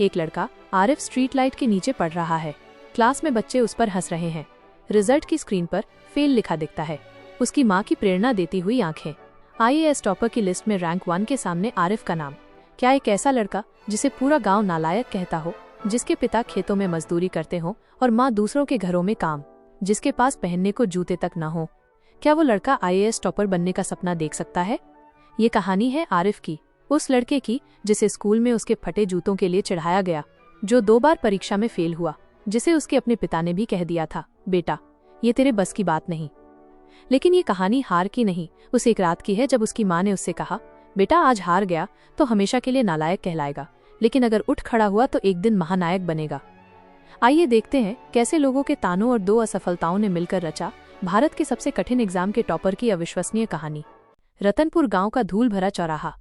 एक लड़का Arif street light के नीचे पढ़ रहा है। क्लास में बच्चे उस पर हंस रहे हैं। रिजल्ट की स्क्रीन पर फेल लिखा दिखता है। उसकी माँ की प्रेरणा देती हुई आंखें। IAS टॉपर की लिस्ट में रैंक 1 के सामने आरिफ का नाम। क्या एक ऐसा लड़का जिसे पूरा गांव नालायक कहता हो, जिसके पिता खेतों में मजदूरी करते हो और माँ दूसरों के घरों में काम, जिसके पास पहनने को जूते तक न हो, क्या वो लड़का IAS टॉपर बनने का सपना देख सकता है? ये कहानी है आरिफ की, उस लड़के की जिसे स्कूल में उसके फटे जूतों के लिए चिढ़ाया गया, जो 2 बार परीक्षा में फेल हुआ, जिसे उसके अपने पिता ने भी कह दिया था, बेटा ये तेरे बस की बात नहीं। लेकिन ये कहानी हार की नहीं, उस एक रात की है जब उसकी माँ ने उससे कहा, बेटा आज हार गया तो हमेशा के लिए नालायक कहलाएगा, लेकिन अगर उठ खड़ा हुआ तो एक दिन महानायक बनेगा। आइए देखते हैं कैसे लोगों के तानों और 2 असफलताओं ने मिलकर रचा भारत के सबसे कठिन एग्जाम के टॉपर की अविश्वसनीय कहानी। रतनपुर गांव का धूल भरा चौराहा।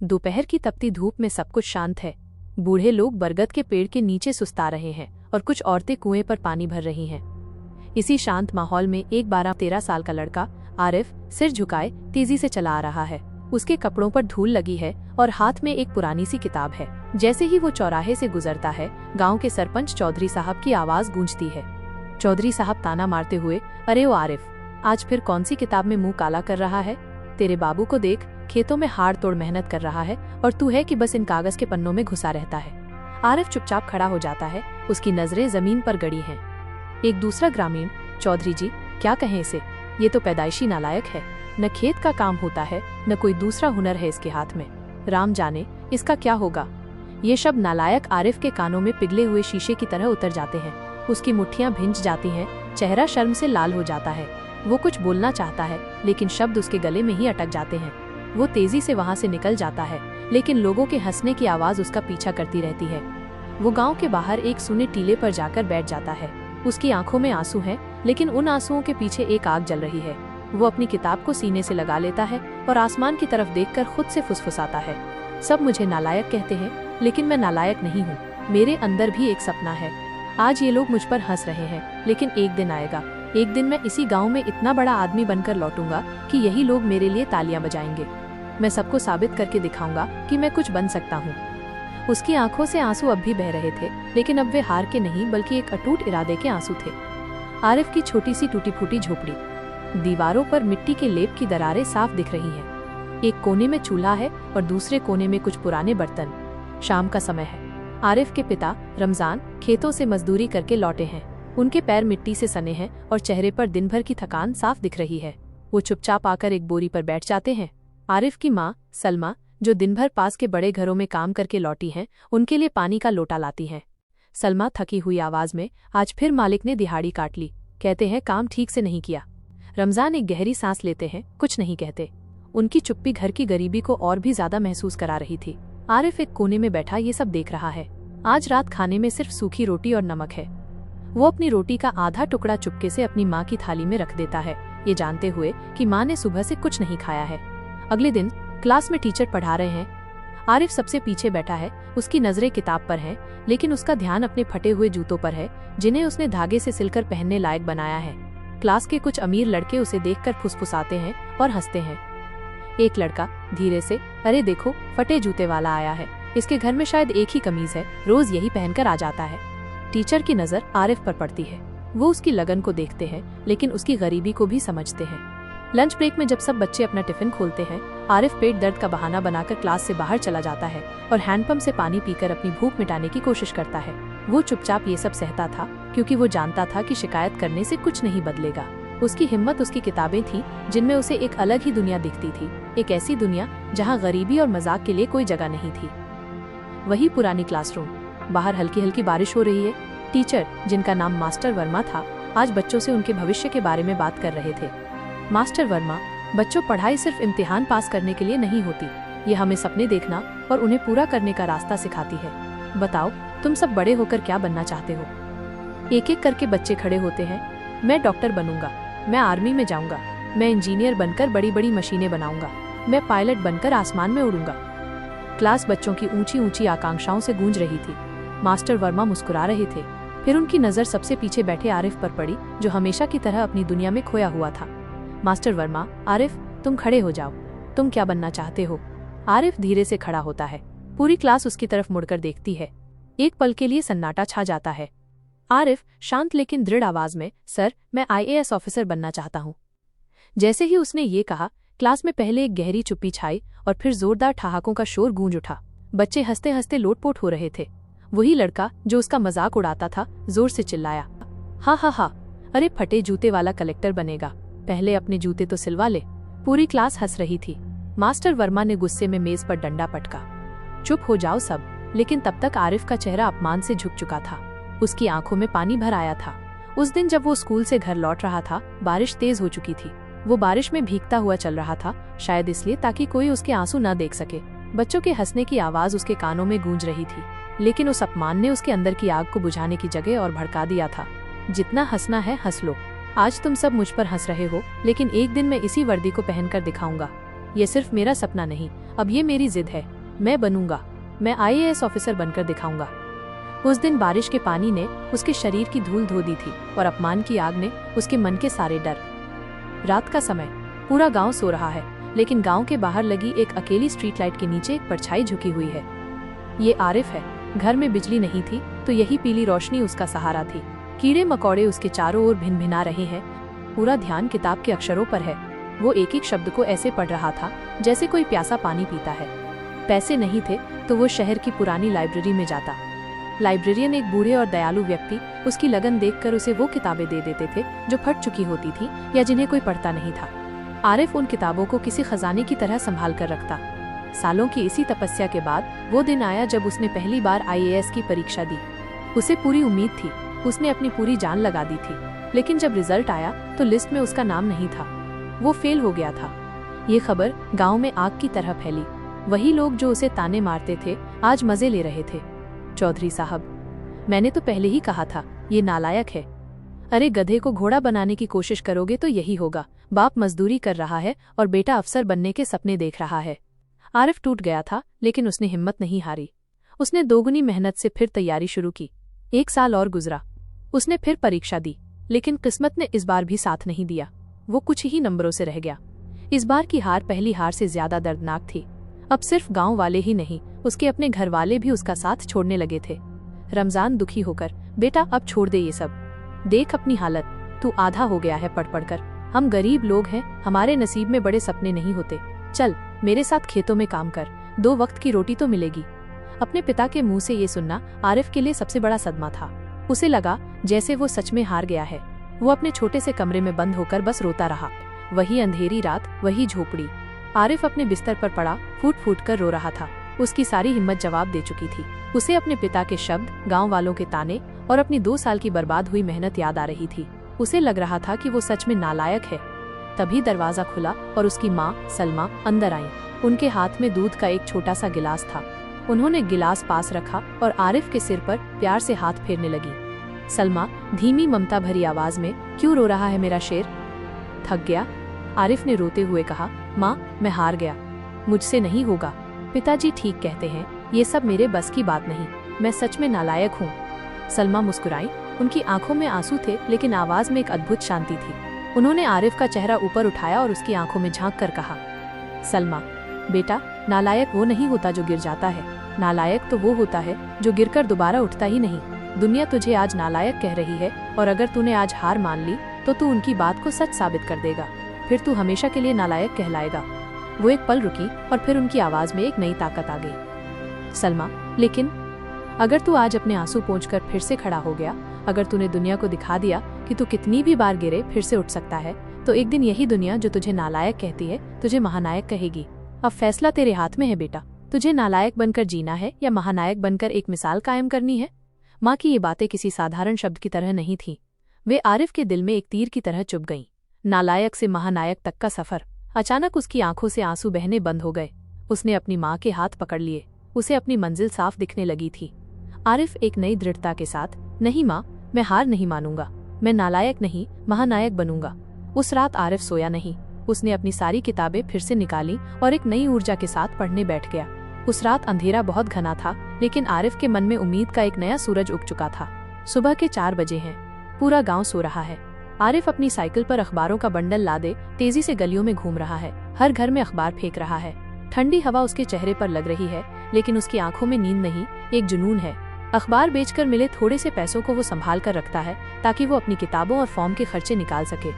दोपहर की तपती धूप में सब कुछ शांत है। बूढ़े लोग बरगद के पेड़ के नीचे सुस्ता रहे हैं और कुछ औरतें कुएं पर पानी भर रही हैं। इसी शांत माहौल में एक 12-13 साल का लड़का आरिफ सिर झुकाए तेजी से चला आ रहा है। उसके कपड़ों पर धूल लगी है और हाथ में एक पुरानी सी किताब है। जैसे ही वो चौराहे से गुजरता है, गांव के सरपंच चौधरी साहब की आवाज गूंजती है। चौधरी साहब ताना मारते हुए, अरे ओ आरिफ, आज फिर कौन सी किताब में मुंह काला कर रहा है? तेरे बाबू को देख, खेतों में हाड़ तोड़ मेहनत कर रहा है और तू है कि बस इन कागज के पन्नों में घुसा रहता है। आरिफ चुपचाप खड़ा हो जाता है, उसकी नजरें जमीन पर गड़ी हैं। एक दूसरा ग्रामीण, चौधरी जी क्या कहें इसे, ये तो पैदाइशी नालायक है, न खेत का काम होता है न कोई दूसरा हुनर है इसके हाथ में, राम जाने इसका क्या होगा। ये शब्द नालायक आरिफ के कानों में पिघले हुए शीशे की तरह उतर जाते हैं। उसकी मुट्ठियां भिंज जाती हैं, चेहरा शर्म से लाल हो जाता है। वो कुछ बोलना चाहता है लेकिन शब्द उसके गले में ही अटक जाते हैं। वो तेजी से वहाँ से निकल जाता है, लेकिन लोगों के हंसने की आवाज उसका पीछा करती रहती है। वो गांव के बाहर एक सूने टीले पर जाकर बैठ जाता है। उसकी आंखों में आंसू हैं, लेकिन उन आंसुओं के पीछे एक आग जल रही है। वो अपनी किताब को सीने से लगा लेता है और आसमान की तरफ देखकर खुद से फुसफुसाता है, सब मुझे नालायक कहते हैं, लेकिन मैं नालायक नहीं हूँ। मेरे अंदर भी एक सपना है। आज ये लोग मुझ पर हंस रहे हैं, लेकिन एक दिन आएगा, एक दिन मैं इसी गांव में इतना बड़ा आदमी बनकर लौटूंगा कि यही लोग मेरे लिए तालियां बजाएंगे। मैं सबको साबित करके दिखाऊंगा कि मैं कुछ बन सकता हूँ। उसकी आंखों से आंसू अब भी बह रहे थे, लेकिन अब वे हार के नहीं बल्कि एक अटूट इरादे के आंसू थे। आरिफ की छोटी सी टूटी फूटी झोपड़ी, दीवारों पर मिट्टी के लेप की दरारें साफ दिख रही हैं। एक कोने में चूल्हा है और दूसरे कोने में कुछ पुराने बर्तन। शाम का समय है। आरिफ के पिता रमजान खेतों से मजदूरी करके लौटे हैं। उनके पैर मिट्टी से सने हैं और चेहरे पर दिन भर की थकान साफ दिख रही है। वो चुपचाप आकर एक बोरी पर बैठ जाते हैं। आरिफ की माँ सलमा, जो दिन भर पास के बड़े घरों में काम करके लौटी हैं, उनके लिए पानी का लोटा लाती हैं। सलमा थकी हुई आवाज में, आज फिर मालिक ने दिहाड़ी काट ली, कहते हैं काम ठीक से नहीं किया। रमजान एक गहरी सांस लेते हैं, कुछ नहीं कहते। उनकी चुप्पी घर की गरीबी को और भी ज्यादा महसूस करा रही थी। आरिफ एक कोने में बैठा ये सब देख रहा है। आज रात खाने में सिर्फ सूखी रोटी और नमक है। वो अपनी रोटी का आधा टुकड़ा चुपके से अपनी माँ की थाली में रख देता है, ये जानते हुए कि माँ ने सुबह से कुछ नहीं खाया है। अगले दिन क्लास में टीचर पढ़ा रहे हैं। आरिफ सबसे पीछे बैठा है। उसकी नजरें किताब पर हैं, लेकिन उसका ध्यान अपने फटे हुए जूतों पर है, जिन्हें उसने धागे से सिलकर पहनने लायक बनाया है। क्लास के कुछ अमीर लड़के उसे देखकर फुसफुसाते हैं और हंसते हैं। एक लड़का धीरे से, अरे देखो फटे जूते वाला आया है, इसके घर में शायद एक ही कमीज है, रोज यही पहनकर आ जाता है। टीचर की नजर आरिफ पर पड़ती है। वो उसकी लगन को देखते हैं, लेकिन उसकी गरीबी को भी समझते हैं। लंच ब्रेक में जब सब बच्चे अपना टिफिन खोलते हैं, आरिफ पेट दर्द का बहाना बनाकर क्लास से बाहर चला जाता है और हैंडपंप से पानी पीकर अपनी भूख मिटाने की कोशिश करता है। वो चुपचाप ये सब सहता था, क्योंकि वो जानता था कि शिकायत करने से कुछ नहीं बदलेगा। उसकी हिम्मत उसकी किताबें थी, जिनमें उसे एक अलग ही दुनिया दिखती थी, एक ऐसी दुनिया जहाँ गरीबी और मजाक के लिए कोई जगह नहीं थी। वही पुरानी क्लासरूम, बाहर हल्की हल्की बारिश हो रही है। टीचर, जिनका नाम मास्टर वर्मा था, आज बच्चों से उनके भविष्य के बारे में बात कर रहे थे। मास्टर वर्मा, बच्चों पढ़ाई सिर्फ इम्तिहान पास करने के लिए नहीं होती, ये हमें सपने देखना और उन्हें पूरा करने का रास्ता सिखाती है। बताओ तुम सब बड़े होकर क्या बनना चाहते हो? एक एक करके बच्चे खड़े होते हैं। मैं डॉक्टर बनूंगा, मैं आर्मी में जाऊंगा, मैं इंजीनियर बनकर बड़ी बड़ी मशीनें बनाऊंगा, मैं पायलट बनकर आसमान में उड़ूंगा। क्लास बच्चों की ऊंची ऊंची आकांक्षाओं से गूंज रही थी। मास्टर वर्मा मुस्कुरा रहे थे। फिर उनकी नजर सबसे पीछे बैठे आरिफ पर पड़ी, जो हमेशा की तरह अपनी दुनिया में खोया हुआ था। मास्टर वर्मा, आरिफ तुम खड़े हो जाओ, तुम क्या बनना चाहते हो? आरिफ धीरे से खड़ा होता है। पूरी क्लास उसकी तरफ मुड़कर देखती है। एक पल के लिए सन्नाटा छा जाता है। आरिफ शांत लेकिन दृढ़ आवाज में, सर, मैं IAS ऑफिसर बनना चाहता हूँ। जैसे ही उसने ये कहा, क्लास में पहले एक गहरी चुप्पी छाई और फिर जोरदार ठहाकों का शोर गूंज उठा। बच्चे हंसते हंसते लोटपोट हो रहे थे। वही लड़का जो उसका मजाक उड़ाता था जोर से चिल्लाया, हा हा हा, अरे फटे जूते वाला कलेक्टर बनेगा, पहले अपने जूते तो सिलवा ले। पूरी क्लास हंस रही थी। मास्टर वर्मा ने गुस्से में मेज पर डंडा पटका, चुप हो जाओ सब। लेकिन तब तक आरिफ का चेहरा अपमान से झुक चुका था। उसकी आंखों में पानी भर आया था। उस दिन जब वो स्कूल से घर लौट रहा था, बारिश तेज हो चुकी थी। वो बारिश में भीगता हुआ चल रहा था, शायद इसलिए ताकि कोई उसके आंसू न देख सके। बच्चों के हंसने की आवाज उसके कानों में गूंज रही थी, लेकिन उस अपमान ने उसके अंदर की आग को बुझाने की जगह और भड़का दिया था। जितना हंसना है हंस लो। आज तुम सब मुझ पर हंस रहे हो, लेकिन एक दिन मैं इसी वर्दी को पहनकर दिखाऊंगा। ये सिर्फ मेरा सपना नहीं, अब ये मेरी जिद है। मैं बनूंगा, मैं IAS ऑफिसर बनकर दिखाऊंगा। उस दिन बारिश के पानी ने उसके शरीर की धूल धो दी थी और अपमान की आग ने उसके मन के सारे डर। रात का समय, पूरा गांव सो रहा है, लेकिन गांव के बाहर लगी एक अकेली स्ट्रीट लाइट के नीचे एक परछाई झुकी हुई है। ये आरिफ है। घर में बिजली नहीं थी तो यही पीली रोशनी उसका सहारा थी। कीड़े मकोड़े उसके चारों ओर भिन भिना रहे हैं। पूरा ध्यान किताब के अक्षरों पर है। वो एक एक शब्द को ऐसे पढ़ रहा था जैसे कोई प्यासा पानी पीता है। पैसे नहीं थे तो वो शहर की पुरानी लाइब्रेरी में जाता। लाइब्रेरियन एक बूढ़े और दयालु व्यक्ति उसकी लगन देखकर उसे वो किताबें दे देते थे जो फट चुकी होती थी या जिन्हें कोई पढ़ता नहीं था। आरिफ उन किताबों को किसी खजाने की तरह संभाल कर रखता। सालों की इसी तपस्या के बाद वो दिन आया जब उसने पहली बार IAS की परीक्षा दी। उसे पूरी उम्मीद थी, उसने अपनी पूरी जान लगा दी थी, लेकिन जब रिजल्ट आया तो लिस्ट में उसका नाम नहीं था। वो फेल हो गया था। ये खबर गांव में आग की तरह फैली। वही लोग जो उसे ताने मारते थे आज मजे ले रहे थे। चौधरी साहब, मैंने तो पहले ही कहा था, ये नालायक है। अरे गधे को घोड़ा बनाने की कोशिश करोगे तो यही होगा। बाप मजदूरी कर रहा है और बेटा अफसर बनने के सपने देख रहा है। आरिफ टूट गया था, लेकिन उसने हिम्मत नहीं हारी। उसने दोगुनी मेहनत से फिर तैयारी शुरू की। 1 साल और गुजरा। उसने फिर परीक्षा दी, लेकिन किस्मत ने इस बार भी साथ नहीं दिया। वो कुछ ही नंबरों से रह गया। इस बार की हार पहली हार से ज्यादा दर्दनाक थी। अब सिर्फ गांव वाले ही नहीं, उसके अपने घर वाले भी उसका साथ छोड़ने लगे थे। रमजान दुखी होकर, बेटा अब छोड़ दे ये सब, देख अपनी हालत, तू आधा हो गया है पढ़ पढ़कर। हम गरीब लोग हैं, हमारे नसीब में बड़े सपने नहीं होते। चल मेरे साथ खेतों में काम कर, 2 वक्त की रोटी तो मिलेगी। अपने पिता के मुंह से ये सुनना आरिफ के लिए सबसे बड़ा सदमा था। उसे लगा जैसे वो सच में हार गया है। वो अपने छोटे से कमरे में बंद होकर बस रोता रहा। वही अंधेरी रात, वही झोपड़ी। आरिफ अपने बिस्तर पर पड़ा फूट फूट कर रो रहा था। उसकी सारी हिम्मत जवाब दे चुकी थी। उसे अपने पिता के शब्द, गांव वालों के ताने और अपनी 2 साल की बर्बाद हुई मेहनत याद आ रही थी। उसे लग रहा था कि वो सच में नालायक है। तभी दरवाजा खुला और उसकी माँ सलमा अंदर आई। उनके हाथ में दूध का एक छोटा सा गिलास था। उन्होंने गिलास पास रखा और आरिफ के सिर पर प्यार से हाथ फेरने लगी। सलमा धीमी ममता भरी आवाज में, क्यों रो रहा है मेरा शेर? थक गया? आरिफ ने रोते हुए कहा, माँ मैं हार गया, मुझसे नहीं होगा। पिताजी ठीक कहते हैं, ये सब मेरे बस की बात नहीं, मैं सच में नालायक हूँ। सलमा मुस्कुराई। उनकी आंखों में आंसू थे, लेकिन आवाज में एक अद्भुत शांति थी। उन्होंने आरिफ का चेहरा ऊपर उठाया और उसकी आंखों में झांक कर कहा, सलमा बेटा, नालायक वो नहीं होता जो गिर जाता है, नालायक तो वो होता है जो गिरकर दोबारा उठता ही नहीं। दुनिया तुझे आज नालायक कह रही है, और अगर तूने आज हार मान ली तो तू उनकी बात को सच साबित कर देगा। फिर तू हमेशा के लिए नालायक कहलाएगा। वो एक पल रुकी और फिर उनकी आवाज में एक नई ताकत आ गई। सलमा, लेकिन अगर तू आज अपने आंसू पोंछकर फिर से खड़ा हो गया, अगर तूने दुनिया को दिखा दिया कि तू कितनी भी बार गिरे फिर से उठ सकता है, तो एक दिन यही दुनिया जो तुझे नालायक कहती है तुझे महानायक कहेगी। अब फैसला तेरे हाथ में है बेटा, तुझे नालायक बनकर जीना है या महानायक बनकर एक मिसाल कायम करनी है। माँ की ये बातें किसी साधारण शब्द की तरह नहीं थी। वे आरिफ के दिल में एक तीर की तरह चुभ गईं। नालायक से महानायक तक का सफर। अचानक उसकी आंखों से आंसू बहने बंद हो गए। उसने अपनी माँ के हाथ पकड़ लिए। उसे अपनी मंजिल साफ दिखने लगी थी। आरिफ एक नई दृढ़ता के साथ, नहीं माँ, मैं हार नहीं मानूंगा, मैं नालायक नहीं महानायक बनूंगा। उस रात आरिफ सोया नहीं। उसने अपनी सारी किताबें फिर से निकाली और एक नई ऊर्जा के साथ पढ़ने बैठ गया। उस रात अंधेरा बहुत घना था, लेकिन आरिफ के मन में उम्मीद का एक नया सूरज उग चुका था। सुबह के 4 बजे हैं। पूरा गांव सो रहा है। आरिफ अपनी साइकिल पर अखबारों का बंडल लादे तेजी से गलियों में घूम रहा है। हर घर में अखबार फेंक रहा है। ठंडी हवा उसके चेहरे पर लग रही है, लेकिन उसकी आंखों में नींद नहीं, एक जुनून है। अखबार बेचकर मिले थोड़े से पैसों को वो संभाल कर रखता है ताकि वो अपनी किताबों और फॉर्म के खर्चे निकाल सके।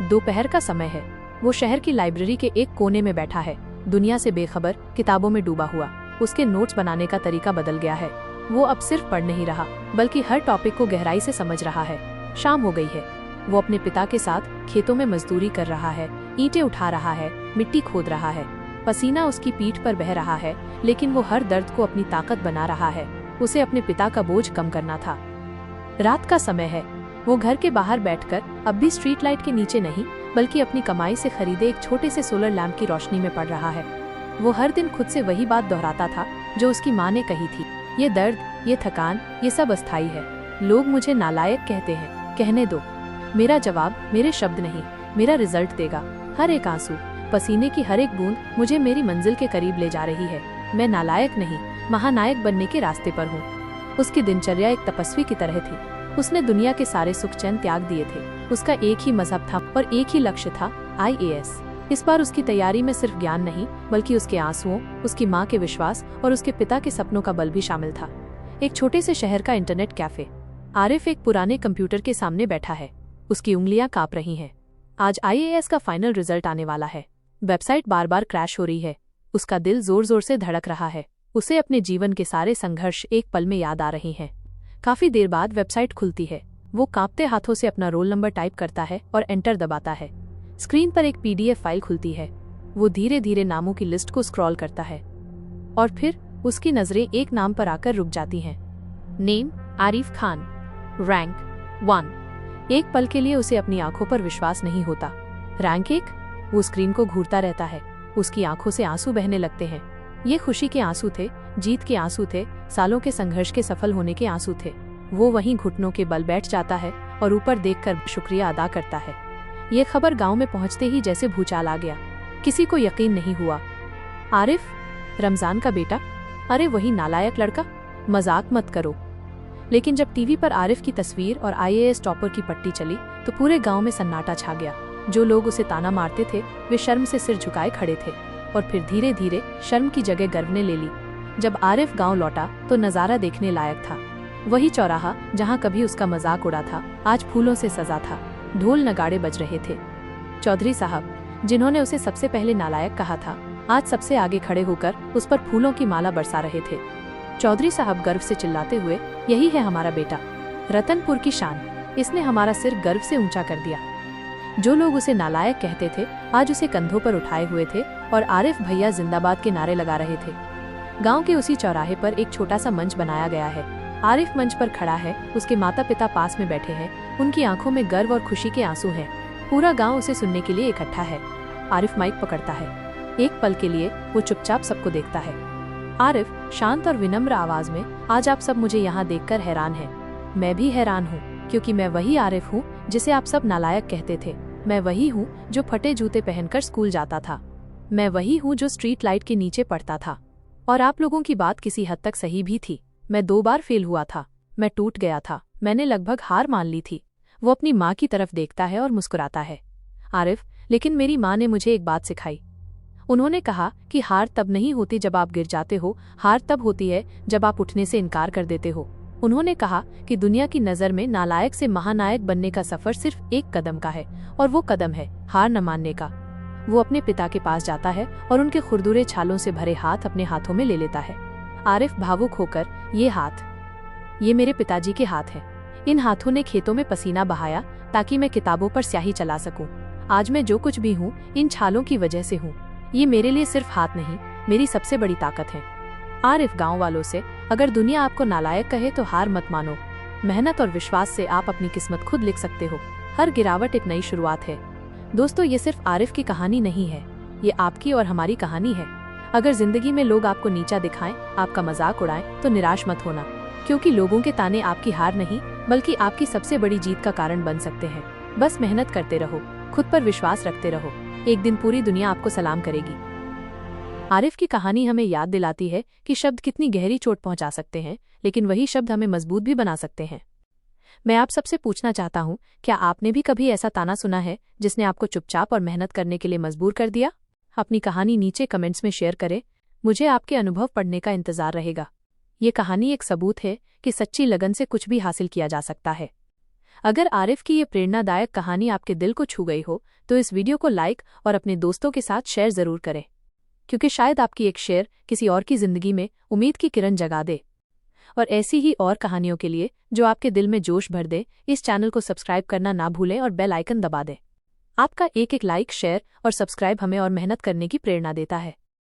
दोपहर का समय है। वो शहर की लाइब्रेरी के एक कोने में बैठा है, दुनिया से बेखबर, किताबों में डूबा हुआ। उसके नोट्स बनाने का तरीका बदल गया है। वो अब सिर्फ पढ़ नहीं रहा बल्कि हर टॉपिक को गहराई से समझ रहा है। शाम हो गई है। वो अपने पिता के साथ खेतों में मजदूरी कर रहा है, ईंटें उठा रहा है, मिट्टी खोद रहा है। पसीना उसकी पीठ पर बह रहा है, लेकिन वो हर दर्द को अपनी ताकत बना रहा है। उसे अपने पिता का बोझ कम करना था। रात का समय है। वो घर के बाहर बैठकर अब भी स्ट्रीट लाइट के नीचे नहीं बल्कि अपनी कमाई से खरीदे एक छोटे से सोलर लैंप की रोशनी में पड़ रहा है। वो हर दिन खुद से वही बात दोहराता था जो उसकी माँ ने कही थी, ये दर्द, ये थकान, ये सब अस्थाई है। लोग मुझे नालायक कहते हैं, कहने दो। मेरा जवाब मेरे शब्द नहीं, मेरा रिजल्ट देगा। हर एक आंसू, पसीने की हर एक बूंद मुझे मेरी मंजिल के करीब ले जा रही है। मैं नालायक नहीं, महानायक बनने के रास्ते पर हूँ। उसकी दिनचर्या एक तपस्वी की तरह थी। उसने दुनिया के सारे सुख चैन त्याग दिए थे। उसका एक ही मजहब था और एक ही लक्ष्य था, IAS। इस बार उसकी तैयारी में सिर्फ ज्ञान नहीं बल्कि उसके आंसुओं, उसकी माँ के विश्वास और उसके पिता के सपनों का बल भी शामिल था। एक छोटे से शहर का इंटरनेट कैफे। आरिफ एक पुराने कंप्यूटर के सामने बैठा है। उसकी उंगलियां कांप रही हैं। आज IAS का फाइनल रिजल्ट आने वाला है। वेबसाइट बार बार क्रैश हो रही है। उसका दिल जोर जोर से धड़क रहा है। उसे अपने जीवन के सारे संघर्ष एक पल में याद आ रहे हैं। काफी देर बाद वेबसाइट खुलती है। वो कांपते हाथों से अपना रोल नंबर टाइप करता है और एंटर दबाता है। स्क्रीन पर एक PDF फाइल खुलती है। वो धीरे धीरे नामों की लिस्ट को स्क्रॉल करता है और फिर उसकी नजरें एक नाम पर आकर रुक जाती हैं। Name Arif Khan, rank 1। एक पल के लिए उसे अपनी आंखों पर विश्वास नहीं होता। रैंक 1? वो स्क्रीन को घूरता रहता है। उसकी आंखों से आंसू बहने लगते हैं। ये खुशी के आंसू थे, जीत के आंसू थे, सालों के संघर्ष के सफल होने के आंसू थे। वो वहीं घुटनों के बल बैठ जाता है और ऊपर देखकर शुक्रिया अदा करता है। ये खबर गांव में पहुंचते ही जैसे भूचाल आ गया। किसी को यकीन नहीं हुआ। आरिफ, रमजान का बेटा? अरे वही नालायक लड़का, मजाक मत करो। लेकिन जब टीवी पर आरिफ की तस्वीर और IAS टॉपर की पट्टी चली तो पूरे गांव में सन्नाटा छा गया। जो लोग उसे ताना मारते थे वे शर्म से सिर झुकाए खड़े थे और फिर धीरे धीरे शर्म की जगह गर्व ने ले ली। जब आरिफ गांव लौटा तो नजारा देखने लायक था। वही चौराहा जहां कभी उसका मजाक उड़ा था आज फूलों से सजा था। ढोल नगाड़े बज रहे थे। चौधरी साहब, जिन्होंने उसे सबसे पहले नालायक कहा था, आज सबसे आगे खड़े होकर उस पर फूलों की माला बरसा रहे थे। चौधरी साहब गर्व से चिल्लाते हुए, यही है हमारा बेटा, रतनपुर की शान। इसने हमारा सिर गर्व से ऊंचा कर दिया। जो लोग उसे नालायक कहते थे आज उसे कंधों पर उठाए हुए थे और आरिफ भैया जिंदाबाद के नारे लगा रहे थे। गांव के उसी चौराहे पर एक छोटा सा मंच बनाया गया है। आरिफ मंच पर खड़ा है। उसके माता पिता पास में बैठे हैं। उनकी आंखों में गर्व और खुशी के आंसू हैं। पूरा गांव उसे सुनने के लिए इकट्ठा है। आरिफ माइक पकड़ता है। एक पल के लिए वो चुपचाप सबको देखता है। आरिफ शांत और विनम्र आवाज में, आज आप सब मुझे यहाँ देखकर हैरान हैं। मैं भी हैरान हूँ क्योंकि मैं वही आरिफ हूँ जिसे आप सब नालायक कहते थे। मैं वही हूँ जो फटे जूते पहनकर स्कूल जाता था। मैं वही हूँ जो स्ट्रीट लाइट के नीचे पढ़ता था। और आप लोगों की बात किसी हद तक सही भी थी। मैं 2 बार फेल हुआ था। मैं टूट गया था। मैंने लगभग हार मान ली थी। वो अपनी माँ की तरफ देखता है और मुस्कुराता है। आरिफ, लेकिन मेरी माँ ने मुझे एक बात सिखाई। उन्होंने कहा कि हार तब नहीं होती जब आप गिर जाते हो, हार तब होती है जब आप उठने से इनकार कर देते हो। उन्होंने कहा कि दुनिया की नज़र में नालायक से महानायक बनने का सफर सिर्फ एक कदम का है और वो कदम है हार न मानने का। वो अपने पिता के पास जाता है और उनके खुरदुरे छालों से भरे हाथ अपने हाथों में ले लेता है। आरिफ भावुक होकर, ये हाथ, ये मेरे पिताजी के हाथ हैं। इन हाथों ने खेतों में पसीना बहाया ताकि मैं किताबों पर स्याही चला सकूं। आज मैं जो कुछ भी हूँ इन छालों की वजह से हूँ। ये मेरे लिए सिर्फ हाथ नहीं, मेरी सबसे बड़ी ताकत है। आरिफ गांव वालों से, अगर दुनिया आपको नालायक कहे तो हार मत मानो। मेहनत और विश्वास से आप अपनी किस्मत खुद लिख सकते हो। हर गिरावट एक नई शुरुआत है। दोस्तों, ये सिर्फ आरिफ की कहानी नहीं है, ये आपकी और हमारी कहानी है। अगर जिंदगी में लोग आपको नीचा दिखाएं, आपका मजाक उड़ाएं, तो निराश मत होना, क्योंकि लोगों के ताने आपकी हार नहीं बल्कि आपकी सबसे बड़ी जीत का कारण बन सकते हैं। बस मेहनत करते रहो, खुद पर विश्वास रखते रहो। एक दिन पूरी दुनिया आपको सलाम करेगी। आरिफ की कहानी हमें याद दिलाती है कि शब्द कितनी गहरी चोट पहुंचा सकते हैं, लेकिन वही शब्द हमें मजबूत भी बना सकते हैं। मैं आप सबसे पूछना चाहता हूं, क्या आपने भी कभी ऐसा ताना सुना है जिसने आपको चुपचाप और मेहनत करने के लिए मजबूर कर दिया? अपनी कहानी नीचे कमेंट्स में शेयर करें। मुझे आपके अनुभव पढ़ने का इंतजार रहेगा। ये कहानी एक सबूत है कि सच्ची लगन से कुछ भी हासिल किया जा सकता है। अगर आरिफ की ये प्रेरणादायक कहानी आपके दिल को छू गई हो तो इस वीडियो को लाइक और अपने दोस्तों के साथ शेयर जरूर करें, क्योंकि शायद आपकी एक शेयर किसी और की जिंदगी में उम्मीद की किरण जगा दे। और ऐसी ही और कहानियों के लिए जो आपके दिल में जोश भर दे, इस चैनल को सब्सक्राइब करना ना भूलें और बेल आइकन दबा दें। आपका एक एक लाइक, शेयर और सब्सक्राइब हमें और मेहनत करने की प्रेरणा देता है।